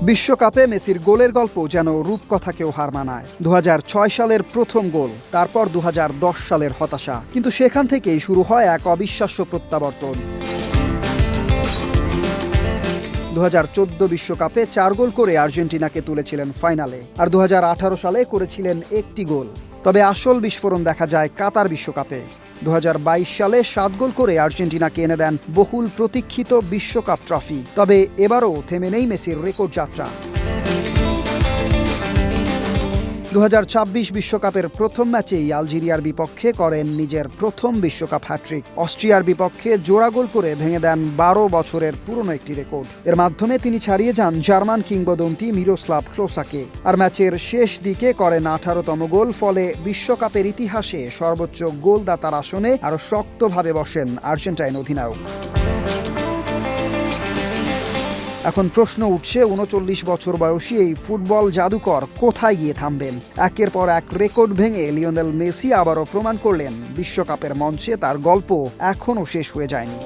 বিশ্বকাপে মেসির গোলের গল্প যেন রূপকথাকেও হার মানায়। ২০০৬ সালের প্রথম গোল, তারপর ২০১০ সালের হতাশা, কিন্তু সেখান থেকেই শুরু হয় এক অবিশ্বাস্য প্রত্যাবর্তন। ২০১৪ বিশ্বকাপে ৪ গোল করে আর্জেন্টিনাকে তুলেছিলেন ফাইনালে, আর ২০১৮ সালে করেছিলেন একটি গোল। তবে আসল বিস্ফোরণ দেখা যায় কাতার বিশ্বকাপে। ২০২২ সালে ৭ গোল করে আর্জেন্টিনাকে এনে দেন বহুল প্রতীক্ষিত বিশ্বকাপ ট্রফি। তবে এবারও থেমে নেই মেসির রেকর্ড যাত্রা। ২০২৬ বিশ্বকাপের প্রথম ম্যাচেই আলজেরিয়ার বিপক্ষে করেন নিজের প্রথম বিশ্বকাপ হ্যাট্রিক। অস্ট্রিয়ার বিপক্ষে জোড়া গোল করে ভেঙে দেন ১২ বছরের পুরনো একটি রেকর্ড। এর মাধ্যমে তিনি ছাড়িয়ে যান জার্মান কিংবদন্তি মিরোস্লাভ ক্লোসাকে। আর ম্যাচের শেষ দিকে করেন ১৮তম গোল, ফলে বিশ্বকাপের ইতিহাসে সর্বোচ্চ গোলদাতার আসনে আরও শক্তভাবে বসেন আর্জেন্টাইন অধিনায়ক। এখন প্রশ্ন উঠছে, ৩৯ বছর বয়সী এই ফুটবল জাদুকর কোথায় গিয়ে থামবেন? একের পর এক রেকর্ড ভেঙে লিওনেল মেসি আবারও প্রমাণ করলেন বিশ্বকাপের মঞ্চে তার গল্প এখনও শেষ হয়ে যায়নি।